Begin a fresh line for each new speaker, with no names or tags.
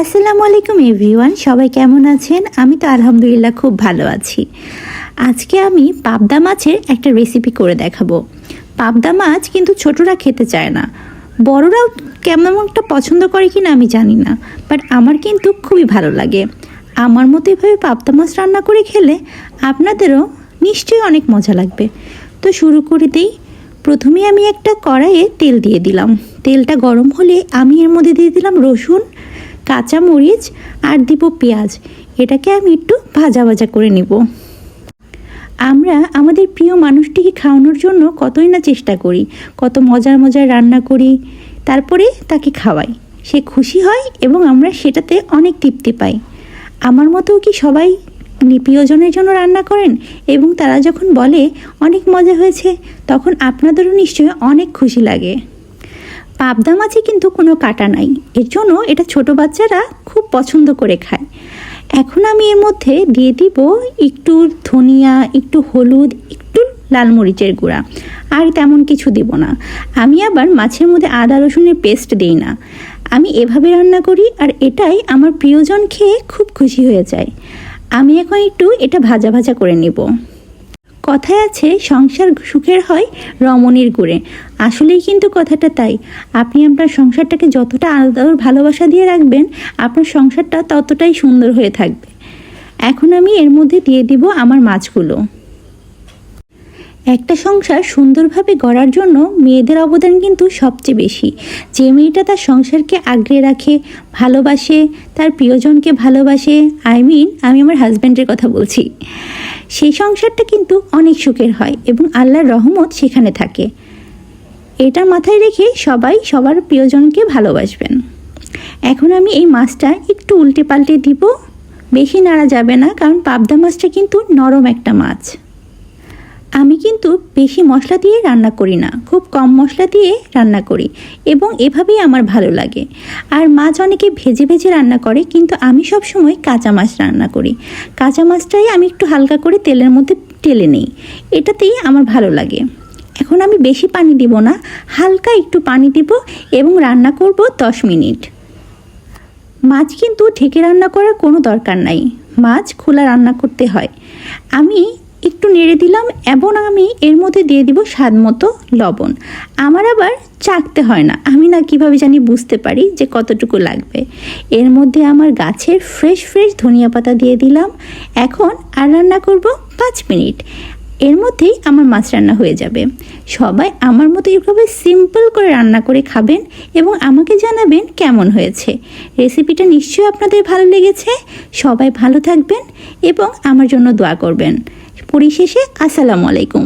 আসসালামু আলাইকুম এভরিওয়ান, সবাই কেমন আছেন? আমি তো আলহামদুলিল্লাহ খুব ভালো আছি। আজকে আমি পাবদা মাছের একটা রেসিপি করে দেখাবো। পাবদা মাছ কিন্তু ছোটরা খেতে চায় না, বড়রাও কেমন একটা পছন্দ করে কিনা আমি জানি না, বাট আমার কিন্তু খুবই ভালো লাগে। আমার মতো এভাবে পাবদা মাছ রান্না করে খেলে আপনাদেরও নিশ্চয়ই অনেক মজা লাগবে। তো শুরু করে দিই। প্রথমে আমি একটা কড়াইয়ে তেল দিয়ে দিলাম। তেলটা গরম হলে আমি এর মধ্যে দিয়ে দিলাম রসুন, কাঁচা মরিচ আর দিব পেঁয়াজ। এটাকে আমি একটু ভাজা ভাজা করে নিব। আমরা আমাদের প্রিয় মানুষটিকে খাওয়ানোর জন্য কতই না চেষ্টা করি, কত মজার মজার রান্না করি, তারপরে তাকে খাওয়াই, সে খুশি হয় এবং আমরা সেটাতে অনেক তৃপ্তি পাই। আমার মতো কি সবাই প্রিয়জনের জন্য রান্না করেন এবং তারা যখন বলে অনেক মজা হয়েছে, তখন আপনাদেরও নিশ্চয়ই অনেক খুশি লাগে। পাবদা মাছে কিন্তু কোনো কাঁটা নাই, এর জন্য এটা ছোট বাচ্চারা খুব পছন্দ করে খায়। এখন আমি এর মধ্যে দিয়ে দিব একটু ধনিয়া, একটু হলুদ, একটু লাল মরিচের গুঁড়া, আর তেমন কিছু দিব না। আমি আবার মাছের মধ্যে আদা রসুনের পেস্ট দিই না, আমি এভাবে রান্না করি, আর এটাই আমার প্রিয়জন খেয়ে খুব খুশি হয়ে যায়। আমি এখন একটু এটা ভাজা ভাজা করে নেব। কথায় আছে সংসার সুখের হয় রমণীর গুণে, আসলেই কিন্তু কথাটা তাই। আপনি আপনার সংসারটাকে যতটা আদর ভালোবাসা দিয়ে রাখবেন, আপনার সংসারটা ততটাই সুন্দর হয়ে থাকবে। এখন আমি এর মধ্যে দিয়ে দিব আমার মাছগুলো। একটা সংসার সুন্দরভাবে গড়ার জন্য মেয়েদের অবদান কিন্তু সবচেয়ে বেশি। যে মেয়েটা তার সংসারকে আগলে রাখে, ভালোবাসে, তার প্রিয়জনকে ভালোবাসে, আমি আমার হাজব্যান্ডের কথা বলছি, সেই সংসারটা কিন্তু অনেক সুখের হয় এবং আল্লাহর রহমত সেখানে থাকে। এটা মাথায় রেখে সবাই সবার প্রিয়জনকে ভালোবাসবেন। এখন আমি এই মাছটা একটু উল্টে পাল্টে দিব, বেশি নাড়া যাবে না, কারণ পাবদা মাছটা কিন্তু নরম একটা মাছ। আমি কিন্তু বেশি মশলা দিয়ে রান্না করি না, খুব কম মশলা দিয়ে রান্না করি এবং এভাবেই আমার ভালো লাগে। আর মাছ অনেকে ভেজে ভেজে রান্না করে, কিন্তু আমি সব সময় কাঁচা মাছ রান্না করি। কাঁচা মাছটাই আমি একটু হালকা করে তেলের মধ্যে টেলে নিই, এটাতেই আমার ভালো লাগে। এখন আমি বেশি পানি দিব না, হালকা একটু পানি দিব এবং রান্না করব 10 মিনিট। মাছ কিন্তু ঢেকে রান্না করার কোনো দরকার নাই, মাছ খোলা রান্না করতে হয়। আমি একটু নেড়ে দিলাম এবং আমি এর মধ্যে দিয়ে দিব স্বাদ মতো লবণ। আমার আবার চাখতে হয় না, আমি না কিভাবে জানি বুঝতে পারি যে কতটুকু লাগবে। এর মধ্যে আমার গাছের ফ্রেশ ধনিয়া পাতা দিয়ে দিলাম। এখন আর রান্না করব 5 মিনিট, এর মধ্যেই আমার মাছ রান্না হয়ে যাবে। সবাই আমার মতো এভাবে সিম্পল করে রান্না করে খাবেন এবং আমাকে জানাবেন কেমন হয়েছে। রেসিপিটা নিশ্চয়ই আপনাদের ভালো লেগেছে। সবাই ভালো থাকবেন এবং আমার জন্য দোয়া করবেন। পরিশেষে আসসালামু আলাইকুম।